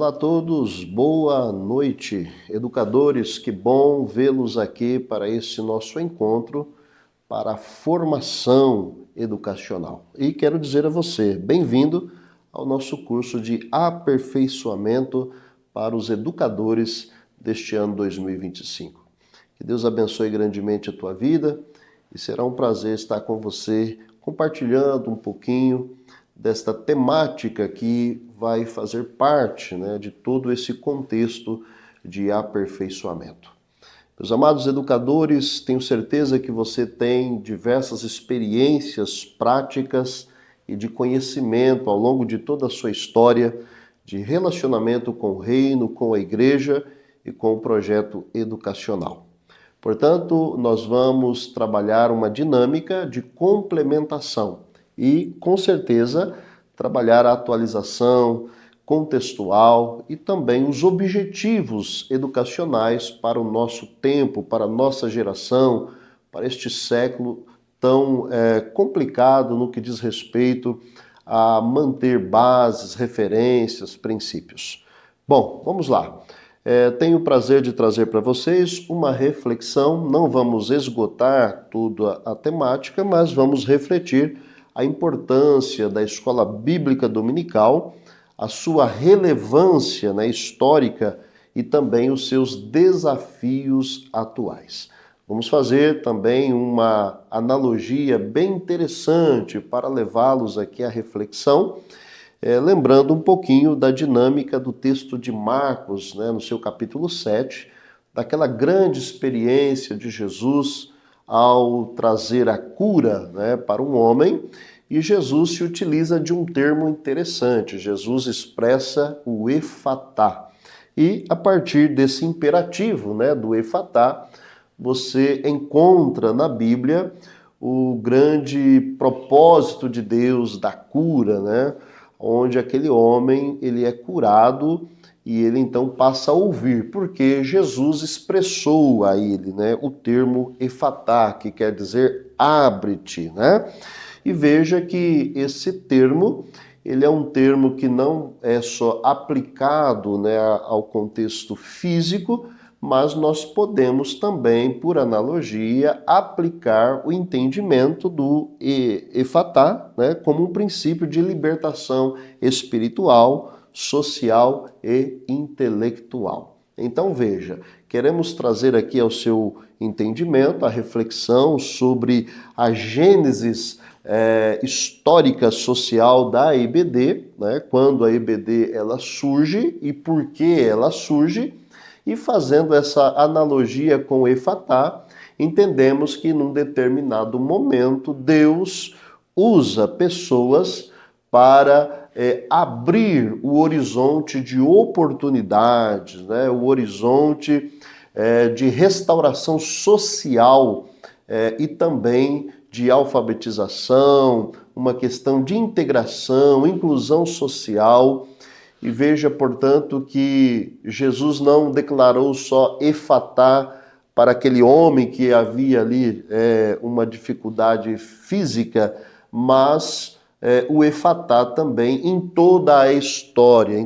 Olá a todos, boa noite, educadores, que bom vê-los aqui para esse nosso encontro para a formação educacional. E quero dizer a você, bem-vindo ao nosso curso de aperfeiçoamento para os educadores deste ano 2025. Que Deus abençoe grandemente a tua vida e será um prazer estar com você compartilhando um pouquinho desta temática que vai fazer parte, de todo esse contexto de aperfeiçoamento. Meus amados educadores, tenho certeza que você tem diversas experiências práticas e de conhecimento ao longo de toda a sua história de relacionamento com o reino, com a igreja e com o projeto educacional. Portanto, nós vamos trabalhar uma dinâmica de complementação e, com certeza, trabalhar a atualização contextual e também os objetivos educacionais para o nosso tempo, para a nossa geração, para este século tão complicado no que diz respeito a manter bases, referências, princípios. Bom, vamos lá. Tenho o prazer de trazer para vocês uma reflexão, não vamos esgotar toda a temática, mas vamos refletir a importância da escola bíblica dominical, a sua relevância histórica e também os seus desafios atuais. Vamos fazer também uma analogia bem interessante para levá-los aqui à reflexão, lembrando um pouquinho da dinâmica do texto de Marcos, no seu capítulo 7, daquela grande experiência de Jesus ao trazer a cura para um homem, e Jesus se utiliza de um termo interessante. Jesus expressa o efatá. E a partir desse imperativo do efatá, você encontra na Bíblia o grande propósito de Deus da cura, onde aquele homem ele é curado e ele então passa a ouvir, porque Jesus expressou a ele o termo efatá, que quer dizer abre-te, E veja que esse termo, ele é um termo que não é só aplicado ao contexto físico, mas nós podemos também, por analogia, aplicar o entendimento do efatá como um princípio de libertação espiritual, social e intelectual. Então veja, queremos trazer aqui ao seu entendimento a reflexão sobre a gênesis histórica social da EBD, quando a EBD ela surge e por que ela surge, e fazendo essa analogia com o efatá, entendemos que num determinado momento Deus usa pessoas para abrir o horizonte de oportunidades, o horizonte de restauração social e também de alfabetização, uma questão de integração, inclusão social. E veja, portanto, que Jesus não declarou só efatá para aquele homem que havia ali uma dificuldade física, mas o efatá também em toda a história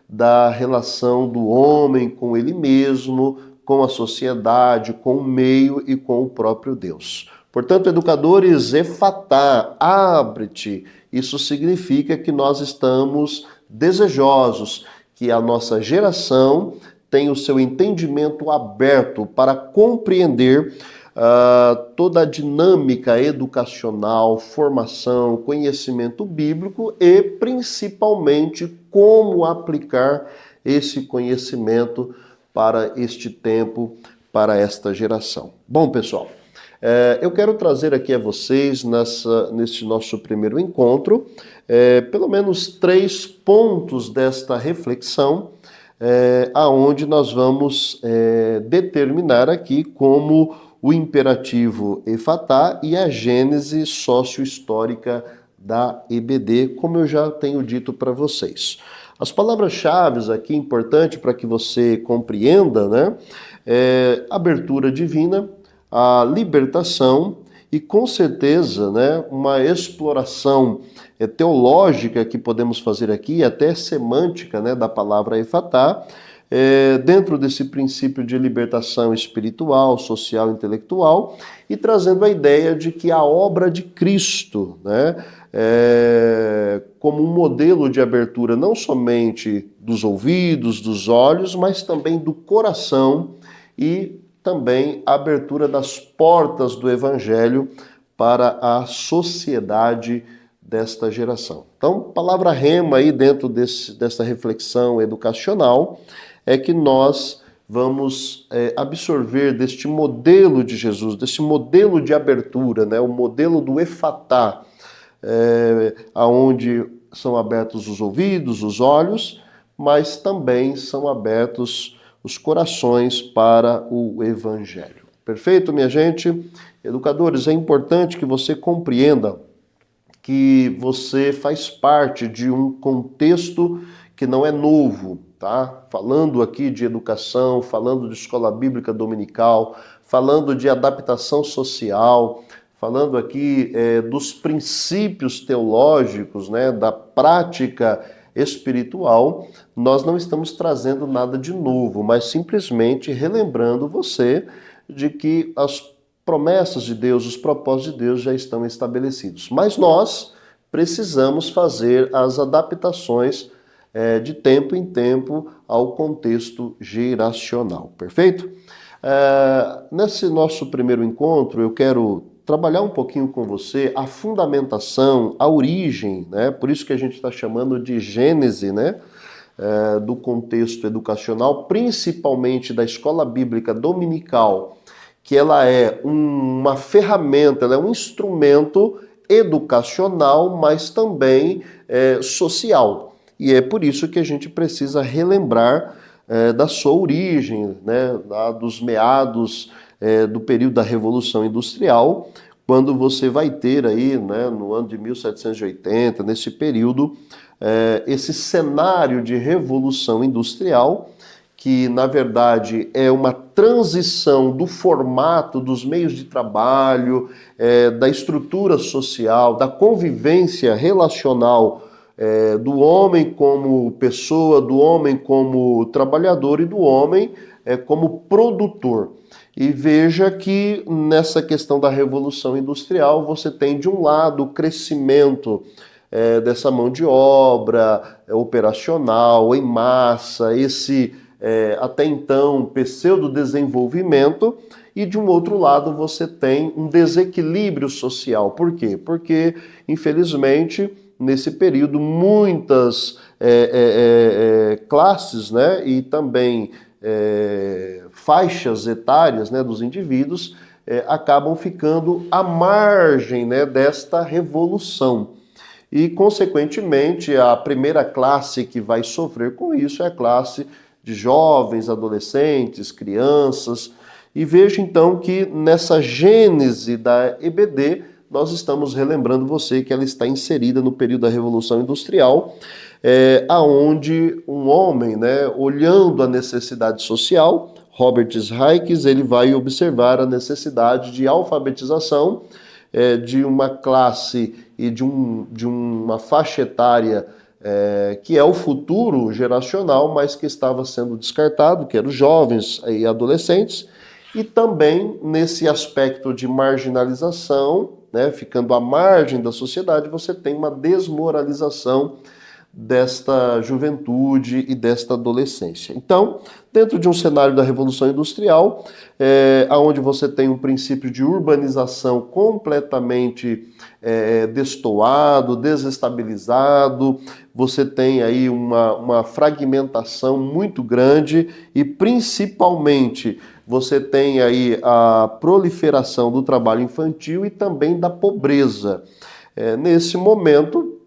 da relação do homem com ele mesmo, com a sociedade, com o meio e com o próprio Deus. Portanto, educadores, efatá, abre-te. Isso significa que nós estamos desejosos que a nossa geração tenha o seu entendimento aberto para compreender toda a dinâmica educacional, formação, conhecimento bíblico e, principalmente, como aplicar esse conhecimento para este tempo, para esta geração. Bom, pessoal, eu quero trazer aqui a vocês, neste nosso primeiro encontro, pelo menos 3 pontos desta reflexão, aonde nós vamos determinar aqui como o imperativo efatá e a gênese sócio-histórica da EBD, como eu já tenho dito para vocês. As palavras-chave aqui, importante para que você compreenda, abertura divina, a libertação e, com certeza, uma exploração teológica que podemos fazer aqui, até semântica, né, da palavra efatá, dentro desse princípio de libertação espiritual, social, intelectual, e trazendo a ideia de que a obra de Cristo, né, como um modelo de abertura não somente dos ouvidos, dos olhos, mas também do coração e também a abertura das portas do Evangelho para a sociedade desta geração. Então, palavra rema aí dentro dessa reflexão educacional é que nós vamos absorver deste modelo de Jesus, desse modelo de abertura, né, o modelo do efatá, aonde são abertos os ouvidos, os olhos, mas também são abertos os corações para o Evangelho. Perfeito, minha gente? Educadores, é importante que você compreenda que você faz parte de um contexto que não é novo, tá? Falando aqui de educação, falando de escola bíblica dominical, falando de adaptação social, falando aqui dos princípios teológicos, né, da prática espiritual, nós não estamos trazendo nada de novo, mas simplesmente relembrando você de que as promessas de Deus, os propósitos de Deus já estão estabelecidos. Mas nós precisamos fazer as adaptações de tempo em tempo ao contexto geracional, perfeito? Nesse nosso primeiro encontro, eu quero trabalhar um pouquinho com você a fundamentação, a origem, né? Por isso que a gente está chamando de gênese, né? Do contexto educacional, principalmente da escola bíblica dominical, que ela é uma ferramenta, ela é um instrumento educacional, mas também social. E é por isso que a gente precisa relembrar da sua origem, né? Dos meados do período da Revolução Industrial, quando você vai ter aí, né, no ano de 1780, nesse período, esse cenário de revolução industrial, que na verdade é uma transição do formato dos meios de trabalho, da estrutura social, da convivência relacional do homem como pessoa, do homem como trabalhador e do homem como produtor. E veja que nessa questão da Revolução Industrial você tem de um lado o crescimento dessa mão de obra operacional em massa, esse até então pseudo-desenvolvimento, e de um outro lado você tem um desequilíbrio social. Por quê? Porque, infelizmente, nesse período, muitas classes, né, e também faixas etárias, né, dos indivíduos acabam ficando à margem, né, desta revolução. E, consequentemente, a primeira classe que vai sofrer com isso é a classe de jovens, adolescentes, crianças. E veja então que nessa gênese da EBD, nós estamos relembrando você que ela está inserida no período da Revolução Industrial, aonde um homem, né, olhando a necessidade social, Robert Schreikes, ele vai observar a necessidade de alfabetização de uma classe e de uma faixa etária que é o futuro geracional, mas que estava sendo descartado, que eram os jovens e adolescentes, e também nesse aspecto de marginalização, né, ficando à margem da sociedade, você tem uma desmoralização desta juventude e desta adolescência. Então, dentro de um cenário da Revolução Industrial, onde você tem um princípio de urbanização completamente destoado, desestabilizado, você tem aí uma fragmentação muito grande e, principalmente, você tem aí a proliferação do trabalho infantil e também da pobreza. Nesse momento,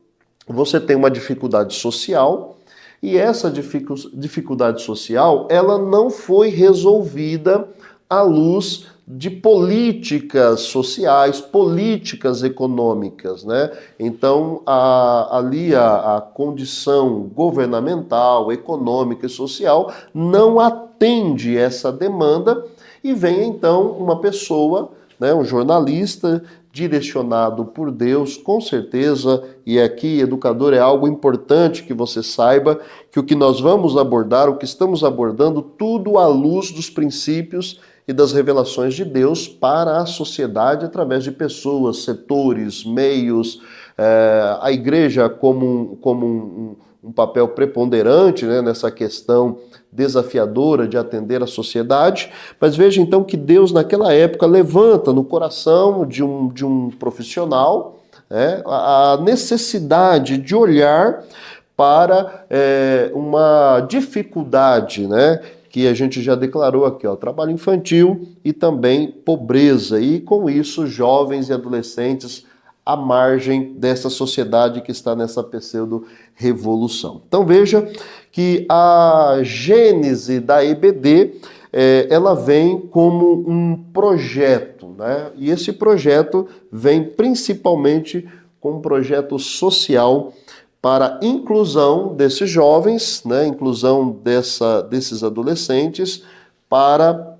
você tem uma dificuldade social, e essa dificuldade social, ela não foi resolvida à luz de políticas sociais, políticas econômicas, né? Então, ali a condição governamental, econômica e social não atende essa demanda, e vem então uma pessoa, né, um jornalista direcionado por Deus, com certeza, e aqui, educador, é algo importante que você saiba que o que nós vamos abordar, o que estamos abordando, tudo à luz dos princípios e das revelações de Deus para a sociedade através de pessoas, setores, meios, a igreja como um papel preponderante, né, nessa questão desafiadora de atender a sociedade, mas veja então que Deus naquela época levanta no coração de um profissional a necessidade de olhar para uma dificuldade, né, que a gente já declarou aqui, ó, trabalho infantil e também pobreza, e com isso jovens e adolescentes à margem dessa sociedade que está nessa pseudo-revolução. Então veja que a gênese da EBD, ela vem como um projeto, né? E esse projeto vem principalmente como um projeto social para a inclusão desses jovens, né? Inclusão desses adolescentes, para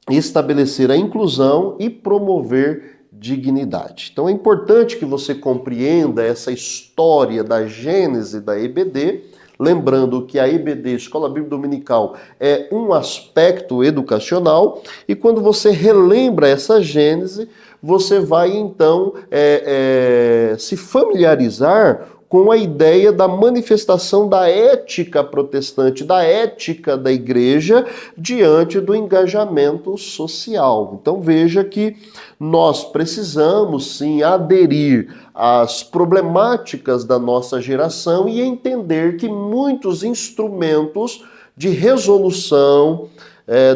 estabelecer a inclusão e promover dignidade. Então é importante que você compreenda essa história da gênese da EBD, lembrando que a EBD, Escola Bíblica Dominical, é um aspecto educacional, e quando você relembra essa gênese, você vai então se familiarizar com a ideia da manifestação da ética protestante, da ética da igreja diante do engajamento social. Então veja que nós precisamos sim aderir às problemáticas da nossa geração e entender que muitos instrumentos de resolução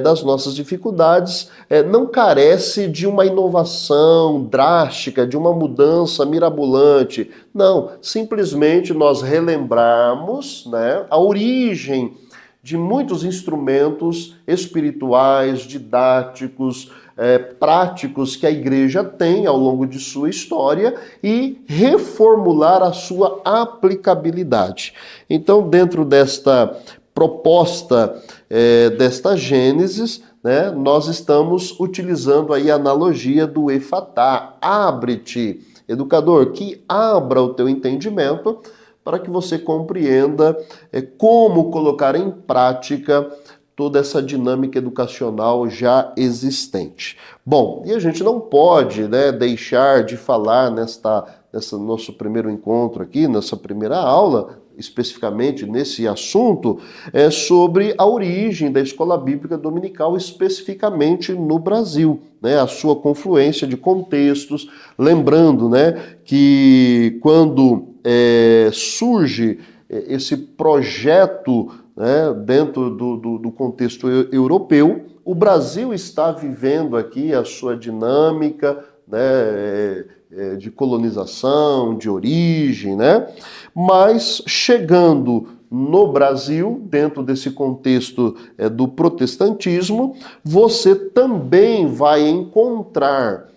das nossas dificuldades não carece de uma inovação drástica, de uma mudança mirabolante. Não, simplesmente nós relembrarmos, né, a origem de muitos instrumentos espirituais, didáticos, práticos que a igreja tem ao longo de sua história e reformular a sua aplicabilidade. Então, dentro desta proposta desta Gênesis, né, nós estamos utilizando aí a analogia do Efatá, abre-te, educador, que abra o teu entendimento para que você compreenda como colocar em prática toda essa dinâmica educacional já existente. Bom, e a gente não pode, né, deixar de falar nesse nosso primeiro encontro aqui, nessa primeira aula, especificamente nesse assunto, sobre a origem da Escola Bíblica Dominical, especificamente no Brasil, né, a sua confluência de contextos, lembrando, né, que quando surge esse projeto, né, dentro do contexto europeu, o Brasil está vivendo aqui a sua dinâmica, né, de colonização, de origem, né? Mas chegando no Brasil, dentro desse contexto do protestantismo, você também vai encontrar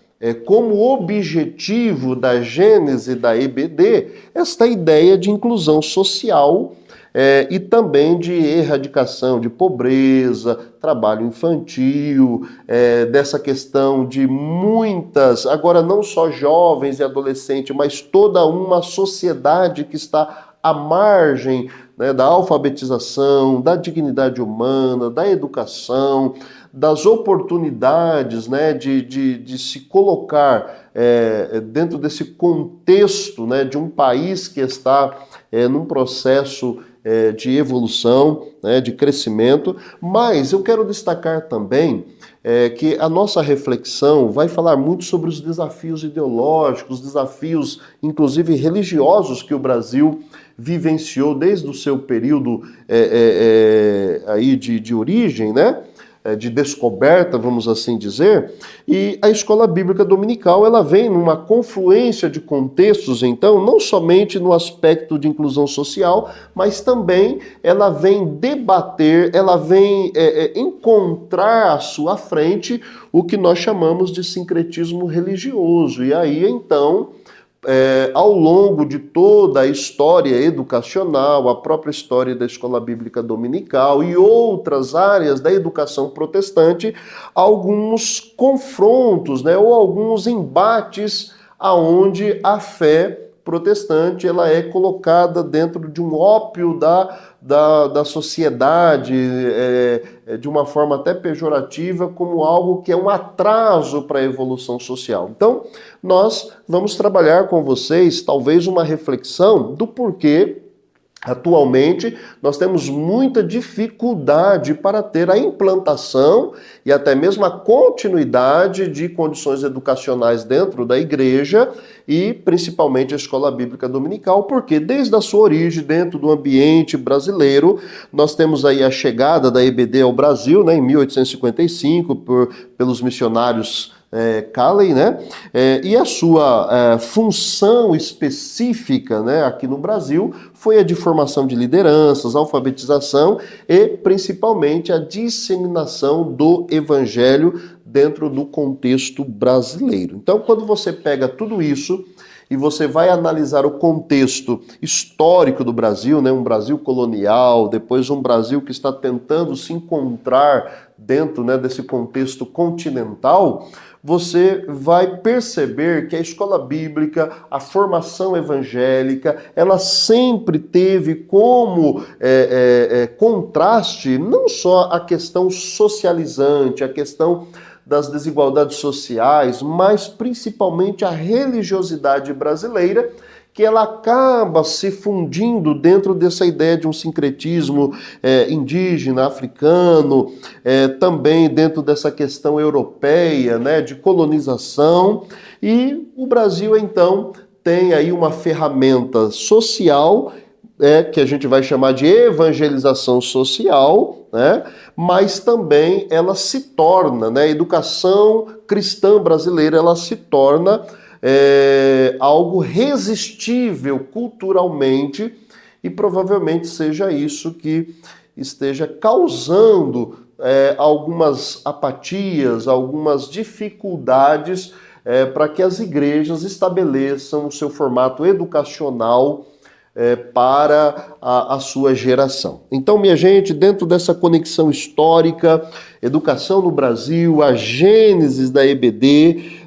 como objetivo da gênese da EBD esta ideia de inclusão social e também de erradicação de pobreza, trabalho infantil, dessa questão de muitas, agora não só jovens e adolescentes, mas toda uma sociedade que está à margem, né, da alfabetização, da dignidade humana, da educação, das oportunidades, né, de se colocar dentro desse contexto, né, de um país que está num processo de evolução, né, de crescimento, mas eu quero destacar também que a nossa reflexão vai falar muito sobre os desafios ideológicos, desafios inclusive religiosos que o Brasil vivenciou desde o seu período aí de origem, né? De descoberta, vamos assim dizer, e a Escola Bíblica Dominical, ela vem numa confluência de contextos, então, não somente no aspecto de inclusão social, mas também ela vem debater, ela vem encontrar à sua frente o que nós chamamos de sincretismo religioso, e aí, então, ao longo de toda a história educacional, a própria história da Escola Bíblica Dominical e outras áreas da educação protestante, alguns confrontos, né, ou alguns embates aonde a fé protestante ela é colocada dentro de um ópio da sociedade, de uma forma até pejorativa, como algo que é um atraso para a evolução social. Então, nós vamos trabalhar com vocês, talvez, uma reflexão do porquê atualmente, nós temos muita dificuldade para ter a implantação e até mesmo a continuidade de condições educacionais dentro da igreja e principalmente a escola bíblica dominical, porque desde a sua origem, dentro do ambiente brasileiro, nós temos aí a chegada da EBD ao Brasil, né, em 1855, pelos missionários Calley, né? E a sua função específica, né, aqui no Brasil foi a de formação de lideranças, alfabetização e principalmente a disseminação do evangelho dentro do contexto brasileiro. Então, quando você pega tudo isso e você vai analisar o contexto histórico do Brasil, né, um Brasil colonial, depois um Brasil que está tentando se encontrar dentro, né, desse contexto continental, você vai perceber que a escola bíblica, a formação evangélica, ela sempre teve como contraste não só a questão socializante, a questão das desigualdades sociais, mas principalmente a religiosidade brasileira, que ela acaba se fundindo dentro dessa ideia de um sincretismo indígena, africano, também dentro dessa questão europeia, né, de colonização, e o Brasil, então, tem aí uma ferramenta social, que a gente vai chamar de evangelização social, né, mas também ela se torna, né, a educação cristã brasileira, ela se torna algo resistível culturalmente e provavelmente seja isso que esteja causando algumas apatias, algumas dificuldades para que as igrejas estabeleçam o seu formato educacional para a sua geração. Então, minha gente, dentro dessa conexão histórica, educação no Brasil, a gênese da EBD,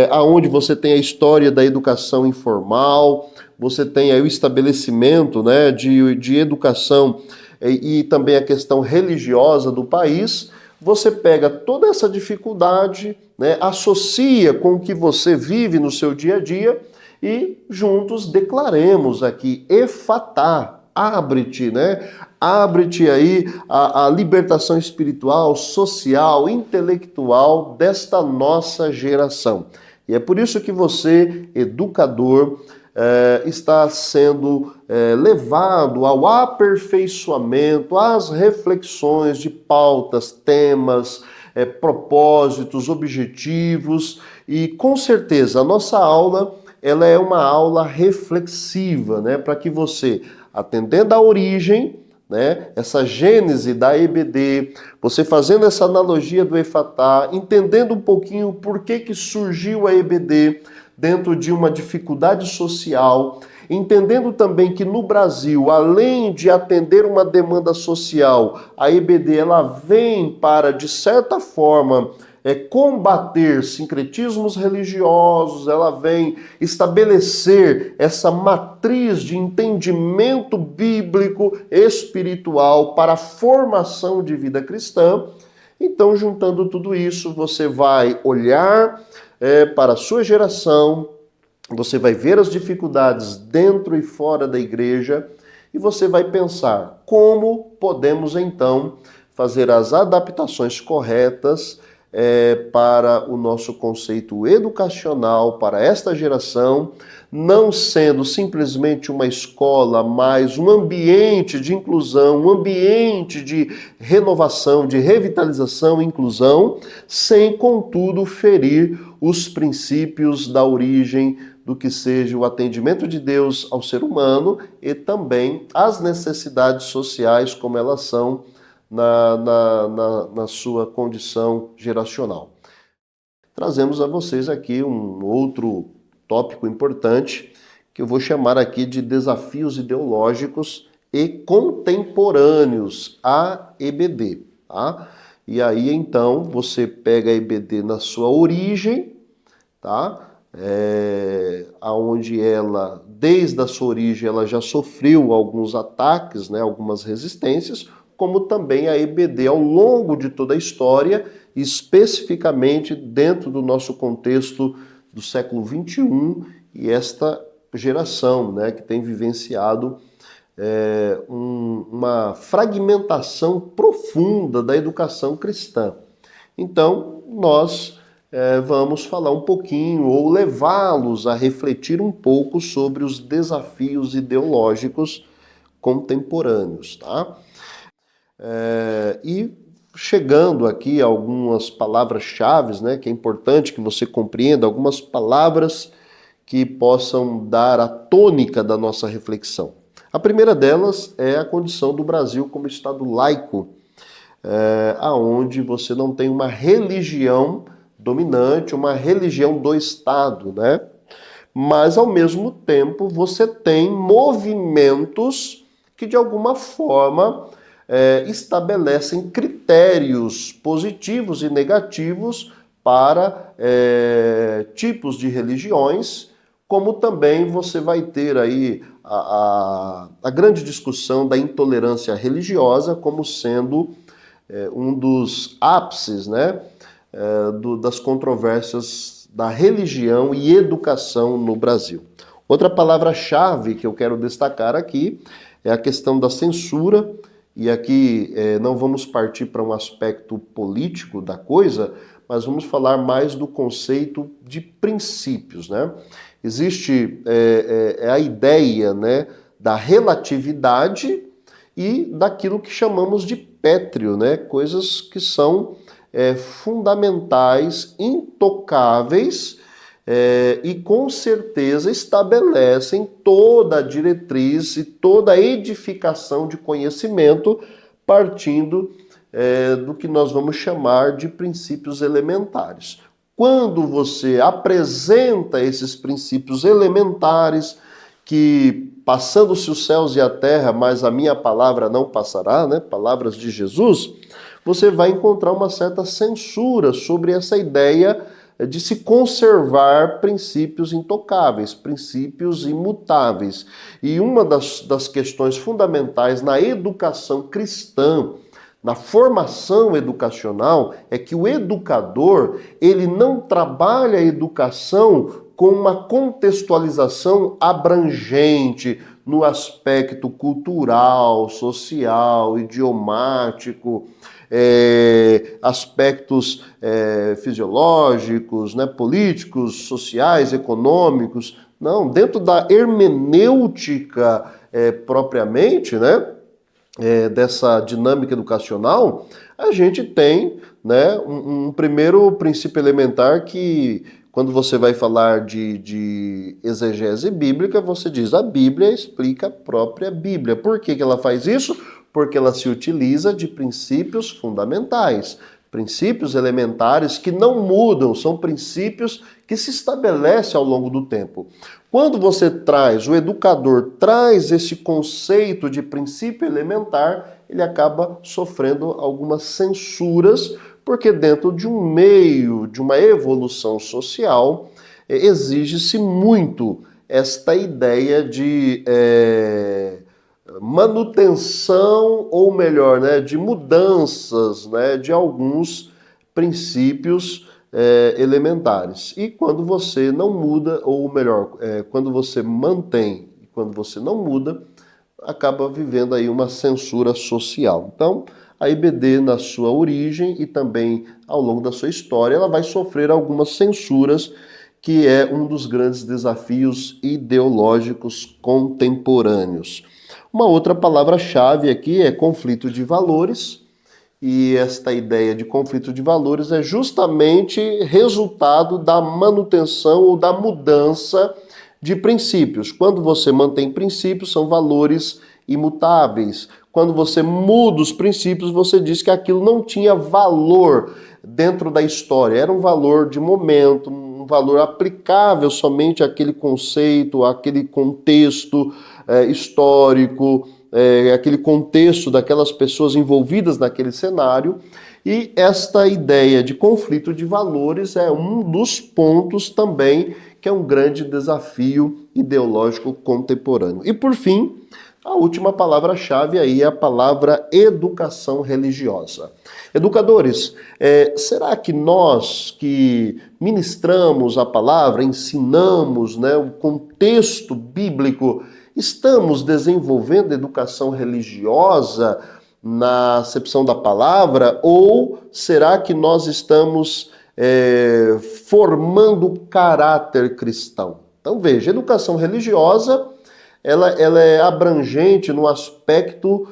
aonde você tem a história da educação informal, você tem aí o estabelecimento, né, de educação e também a questão religiosa do país, você pega toda essa dificuldade, né, associa com o que você vive no seu dia a dia e juntos declaremos aqui, Efatá, abre-te, né? Abre-te aí a libertação espiritual, social, intelectual desta nossa geração. E é por isso que você, educador, está sendo levado ao aperfeiçoamento, às reflexões de pautas, temas, propósitos, objetivos, e com certeza a nossa aula ela é uma aula reflexiva, né, para que você, atendendo à origem, né, essa gênese da EBD, você fazendo essa analogia do Efatá, entendendo um pouquinho por que surgiu a EBD dentro de uma dificuldade social, entendendo também que no Brasil, além de atender uma demanda social, a EBD ela vem para, de certa forma, combater sincretismos religiosos, ela vem estabelecer essa matriz de entendimento bíblico, espiritual para a formação de vida cristã. Então, juntando tudo isso, você vai olhar para a sua geração, você vai ver as dificuldades dentro e fora da igreja e você vai pensar como podemos então fazer as adaptações corretas para o nosso conceito educacional, para esta geração, não sendo simplesmente uma escola, mas um ambiente de inclusão, um ambiente de renovação, de revitalização e inclusão, sem, contudo, ferir os princípios da origem do que seja o atendimento de Deus ao ser humano e também as necessidades sociais como elas são na sua condição geracional. Trazemos a vocês aqui um outro tópico importante que eu vou chamar aqui de desafios ideológicos e contemporâneos à EBD, tá? E aí então você pega a EBD na sua origem, tá? onde ela, desde a sua origem, ela já sofreu alguns ataques, né, algumas resistências, como também a EBD ao longo de toda a história, especificamente dentro do nosso contexto do século XXI e esta geração, né, que tem vivenciado uma fragmentação profunda da educação cristã. Então, nós vamos falar um pouquinho ou levá-los a refletir um pouco sobre os desafios ideológicos contemporâneos, tá? E chegando aqui a algumas palavras-chave, né, que é importante que você compreenda, algumas palavras que possam dar a tônica da nossa reflexão. A primeira delas é a condição do Brasil como Estado laico, aonde você não tem uma religião dominante, uma religião do Estado, né? Mas, ao mesmo tempo, você tem movimentos que, de alguma forma, estabelecem critérios positivos e negativos para tipos de religiões, como também você vai ter aí a grande discussão da intolerância religiosa como sendo um dos ápices, né, das controvérsias da religião e educação no Brasil. Outra palavra-chave que eu quero destacar aqui é a questão da censura, e aqui não vamos partir para um aspecto político da coisa, mas vamos falar mais do conceito de princípios, né? Existe a ideia, né, da relatividade e daquilo que chamamos de pétreo, né? Coisas que são fundamentais, intocáveis e com certeza estabelecem toda a diretriz e toda a edificação de conhecimento partindo do que nós vamos chamar de princípios elementares. Quando você apresenta esses princípios elementares, que passando-se os céus e a terra, mas a minha palavra não passará, né? Palavras de Jesus, você vai encontrar uma certa censura sobre essa ideia de se conservar princípios intocáveis, princípios imutáveis. E uma das questões fundamentais na educação cristã, na formação educacional, é que o educador, ele não trabalha a educação com uma contextualização abrangente no aspecto cultural, social, idiomático, aspectos fisiológicos, né, políticos, sociais, econômicos. Não, dentro da hermenêutica propriamente, né, dessa dinâmica educacional, a gente tem, né, um primeiro princípio elementar que, quando você vai falar de exegese bíblica, você diz a Bíblia explica a própria Bíblia. Por que ela faz isso? Porque ela se utiliza de princípios fundamentais, princípios elementares que não mudam, são princípios que se estabelecem ao longo do tempo. Quando você traz, o educador traz esse conceito de princípio elementar, ele acaba sofrendo algumas censuras, porque dentro de um meio, de uma evolução social, exige-se muito esta ideia de manutenção, ou melhor, né, de mudanças, né, de alguns princípios elementares. E quando você não muda, ou melhor, quando você mantém e quando você não muda, acaba vivendo aí uma censura social. Então, a IBD, na sua origem e também ao longo da sua história, ela vai sofrer algumas censuras, que é um dos grandes desafios ideológicos contemporâneos. Uma outra palavra-chave aqui é conflito de valores, e esta ideia de conflito de valores é justamente resultado da manutenção ou da mudança de princípios. Quando você mantém princípios, são valores imutáveis. Quando você muda os princípios, você diz que aquilo não tinha valor dentro da história, era um valor de momento, um valor aplicável somente àquele conceito, àquele contexto histórico, aquele contexto daquelas pessoas envolvidas naquele cenário. E esta ideia de conflito de valores é um dos pontos também que é um grande desafio ideológico contemporâneo. E por fim, a última palavra-chave aí é a palavra educação religiosa. Educadores, será que nós que ministramos a palavra, ensinamos, né, o contexto bíblico, estamos desenvolvendo educação religiosa na acepção da palavra, ou será que nós estamos formando caráter cristão? Então veja, educação religiosa ela é abrangente no aspecto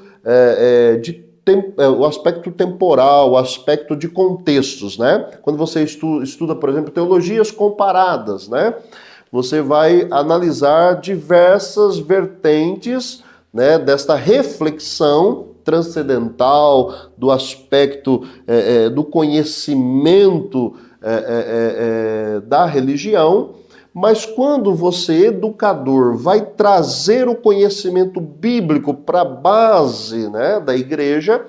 o aspecto temporal, o aspecto de contextos, né? Quando você estuda, por exemplo, teologias comparadas, né? Você vai analisar diversas vertentes, né, desta reflexão transcendental, do aspecto do conhecimento da religião. Mas quando você, educador, vai trazer o conhecimento bíblico para a base, né, da igreja,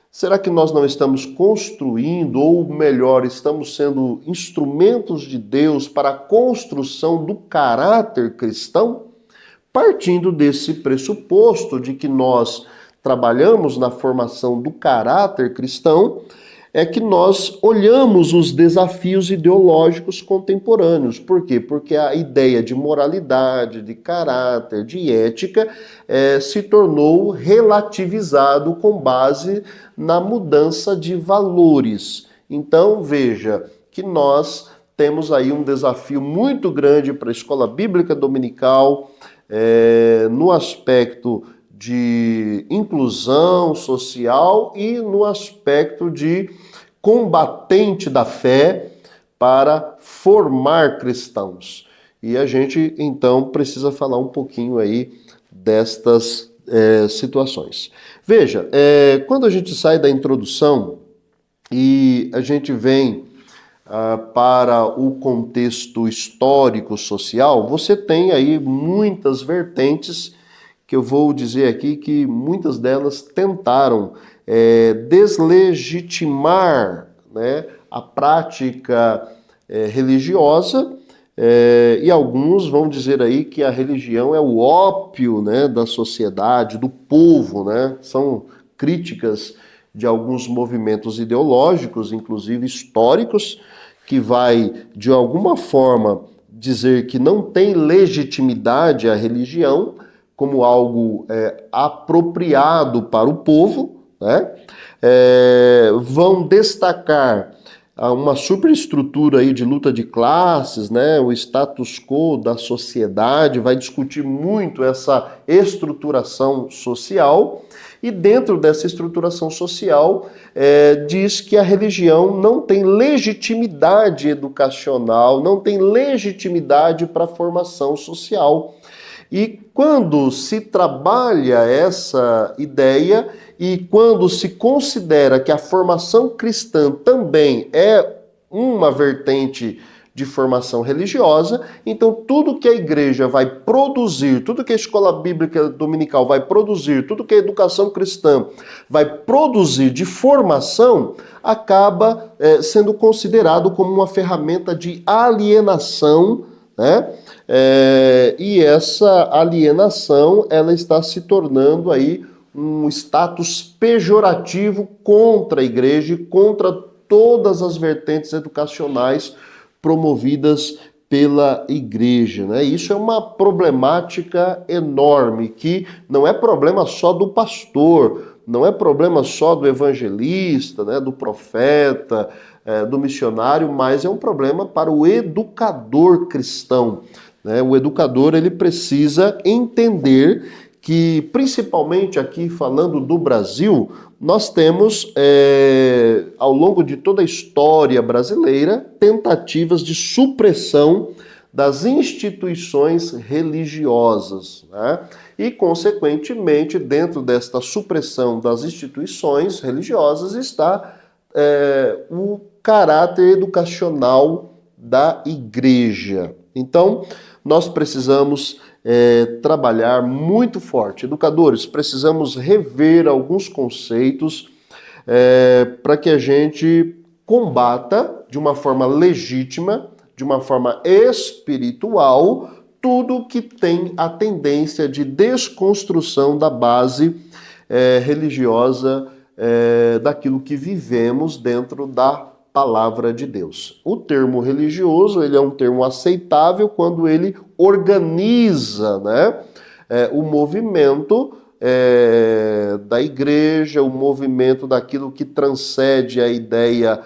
será que nós não estamos construindo, ou melhor, estamos sendo instrumentos de Deus para a construção do caráter cristão? Partindo desse pressuposto de que nós trabalhamos na formação do caráter cristão, é que nós olhamos os desafios ideológicos contemporâneos. Por quê? Porque a ideia de moralidade, de caráter, de ética se tornou relativizado com base na mudança de valores. Então, veja que nós temos aí um desafio muito grande para a escola bíblica dominical, no aspecto de inclusão social e no aspecto de combatente da fé para formar cristãos. E a gente, então, precisa falar um pouquinho aí destas situações. Veja, quando a gente sai da introdução e a gente vem para o contexto histórico-social, você tem aí muitas vertentes que eu vou dizer aqui que muitas delas tentaram deslegitimar, né, a prática religiosa, e alguns vão dizer aí que a religião é o ópio, né, da sociedade, do povo, né? São críticas de alguns movimentos ideológicos, inclusive históricos, que vai, de alguma forma, dizer que não tem legitimidade a religião como algo apropriado para o povo, né? Vão destacar uma superestrutura aí de luta de classes, né? O status quo da sociedade, vai discutir muito essa estruturação social, e dentro dessa estruturação social diz que a religião não tem legitimidade educacional, não tem legitimidade para a formação social. E quando se trabalha essa ideia e quando se considera que a formação cristã também é uma vertente de formação religiosa, então tudo que a igreja vai produzir, tudo que a escola bíblica dominical vai produzir, tudo que a educação cristã vai produzir de formação, acaba sendo considerado como uma ferramenta de alienação, né? E essa alienação, ela está se tornando aí um status pejorativo contra a igreja e contra todas as vertentes educacionais promovidas pela igreja, né? Isso é uma problemática enorme, que não é problema só do pastor, não é problema só do evangelista, né, do profeta, do missionário, mas é um problema para o educador cristão, né? O educador, ele precisa entender que, principalmente aqui falando do Brasil, nós temos, ao longo de toda a história brasileira, tentativas de supressão das instituições religiosas, né? E, consequentemente, dentro desta supressão das instituições religiosas está o caráter educacional da igreja. Então, nós precisamos trabalhar muito forte. Educadores, precisamos rever alguns conceitos, para que a gente combata de uma forma legítima, de uma forma espiritual, tudo que tem a tendência de desconstrução da base religiosa daquilo que vivemos dentro da palavra de Deus. O termo religioso, ele é um termo aceitável quando ele organiza, né, o movimento da igreja, o movimento daquilo que transcende a ideia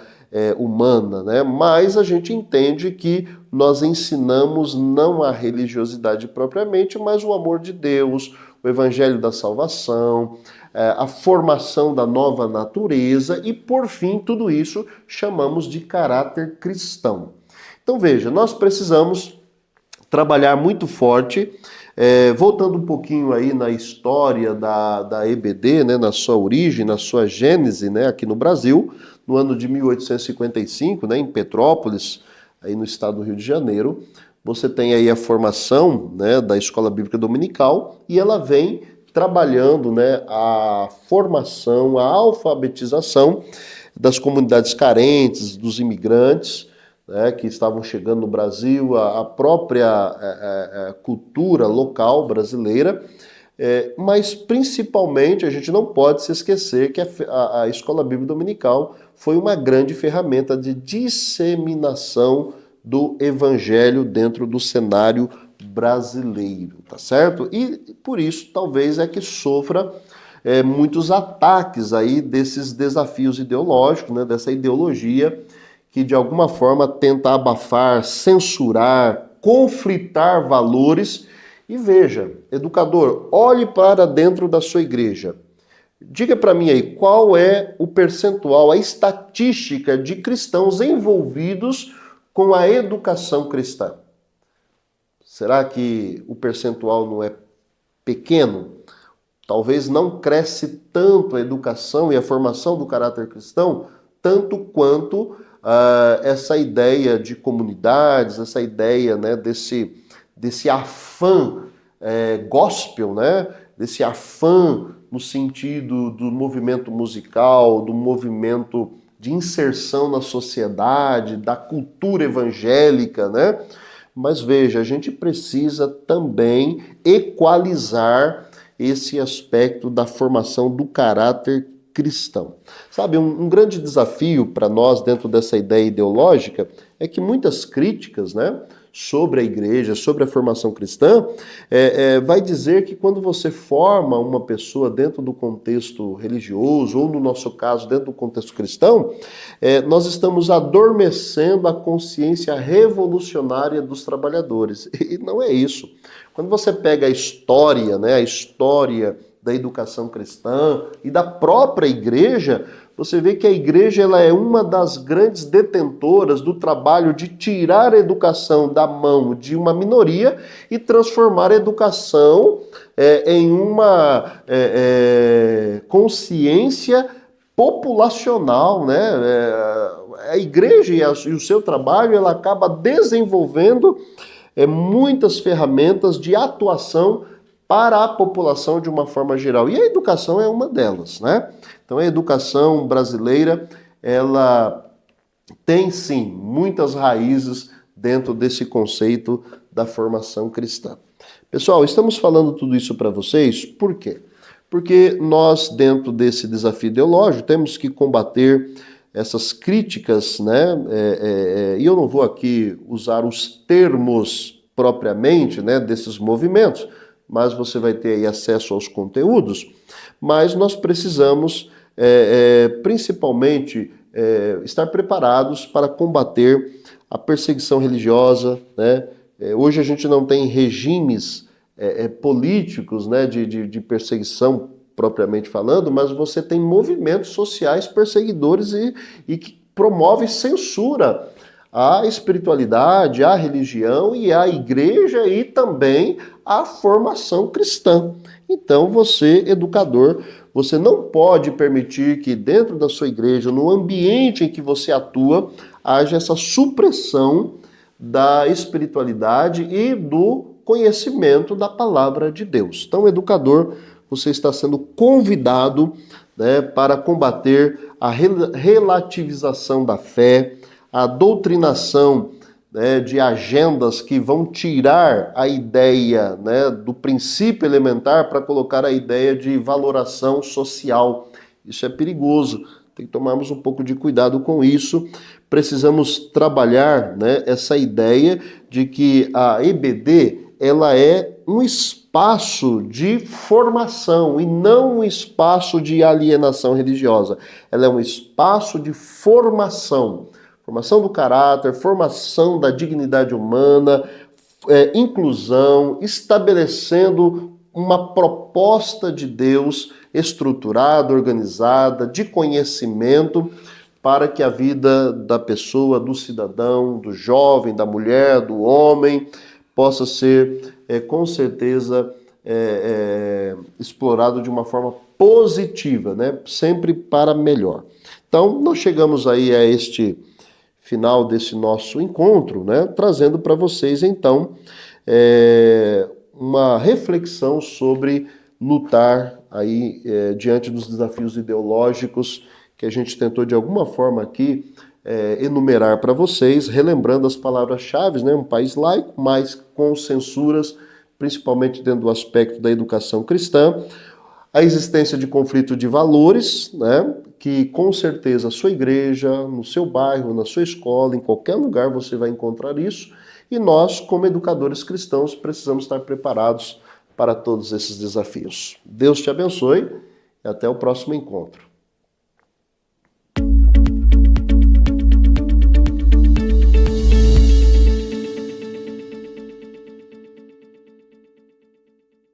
humana, né? Mas a gente entende que nós ensinamos não a religiosidade propriamente, mas o amor de Deus, o evangelho da salvação, a formação da nova natureza e, por fim, tudo isso chamamos de caráter cristão. Então veja, nós precisamos trabalhar muito forte, voltando um pouquinho aí na história da EBD, né, na sua origem, na sua gênese, né, aqui no Brasil, no ano de 1855, né, em Petrópolis, aí no estado do Rio de Janeiro, você tem aí a formação, né, da Escola Bíblica Dominical e ela vem trabalhando, né, a formação, a alfabetização das comunidades carentes, dos imigrantes, né, que estavam chegando no Brasil, a própria cultura local brasileira, mas principalmente a gente não pode se esquecer que a Escola Bíblica Dominical foi uma grande ferramenta de disseminação do evangelho dentro do cenário brasileiro, tá certo? E por isso talvez é que sofra muitos ataques aí desses desafios ideológicos, né, dessa ideologia que de alguma forma tenta abafar, censurar, conflitar valores. E veja, educador, olhe para dentro da sua igreja. Diga para mim aí, qual é o percentual, a estatística de cristãos envolvidos com a educação cristã? Será que o percentual não é pequeno? Talvez não cresce tanto a educação e a formação do caráter cristão, tanto quanto essa ideia de comunidades, essa ideia, né, desse afã gospel, né, desse afã no sentido do movimento musical, do movimento de inserção na sociedade, da cultura evangélica, né? Mas veja, a gente precisa também equalizar esse aspecto da formação do caráter cristão. Sabe, um grande desafio para nós dentro dessa ideia ideológica é que muitas críticas, né, sobre a igreja, sobre a formação cristã, vai dizer que quando você forma uma pessoa dentro do contexto religioso, ou no nosso caso, dentro do contexto cristão, nós estamos adormecendo a consciência revolucionária dos trabalhadores. E não é isso. Quando você pega a história, né, a história da educação cristã e da própria igreja, você vê que a igreja ela é uma das grandes detentoras do trabalho de tirar a educação da mão de uma minoria e transformar a educação em uma consciência populacional, né? A igreja e o seu trabalho ela acaba desenvolvendo muitas ferramentas de atuação para a população de uma forma geral. E a educação é uma delas, né? Então a educação brasileira, ela tem sim muitas raízes dentro desse conceito da formação cristã. Pessoal, estamos falando tudo isso para vocês, por quê? Porque nós, dentro desse desafio ideológico, temos que combater essas críticas, né? E eu não vou aqui usar os termos propriamente, né, desses movimentos, mas você vai ter aí acesso aos conteúdos, mas nós precisamos principalmente estar preparados para combater a perseguição religiosa, né? Hoje a gente não tem regimes políticos, né, de perseguição propriamente falando, mas você tem movimentos sociais perseguidores e que promovem censura à espiritualidade, à religião e à igreja e também à formação cristã. Então você, educador, você não pode permitir que dentro da sua igreja, no ambiente em que você atua, haja essa supressão da espiritualidade e do conhecimento da palavra de Deus. Então, educador, você está sendo convidado, né, para combater a relativização da fé, a doutrinação, né, de agendas que vão tirar a ideia, né, do princípio elementar para colocar a ideia de valoração social. Isso é perigoso, tem que tomarmos um pouco de cuidado com isso. Precisamos trabalhar, né, essa ideia de que a EBD ela é um espaço de formação e não um espaço de alienação religiosa. Ela é um espaço de formação. Formação do caráter, formação da dignidade humana, inclusão, estabelecendo uma proposta de Deus estruturada, organizada, de conhecimento, para que a vida da pessoa, do cidadão, do jovem, da mulher, do homem, possa ser, com certeza, explorado de uma forma positiva, né? Sempre para melhor. Então, nós chegamos aí a este final desse nosso encontro, né, trazendo para vocês, então, uma reflexão sobre lutar aí diante dos desafios ideológicos que a gente tentou, de alguma forma, aqui enumerar para vocês, relembrando as palavras-chave, né, um país laico, mas com censuras, principalmente dentro do aspecto da educação cristã, a existência de conflito de valores, né, que com certeza a sua igreja, no seu bairro, na sua escola, em qualquer lugar você vai encontrar isso, e nós, como educadores cristãos, precisamos estar preparados para todos esses desafios. Deus te abençoe e até o próximo encontro.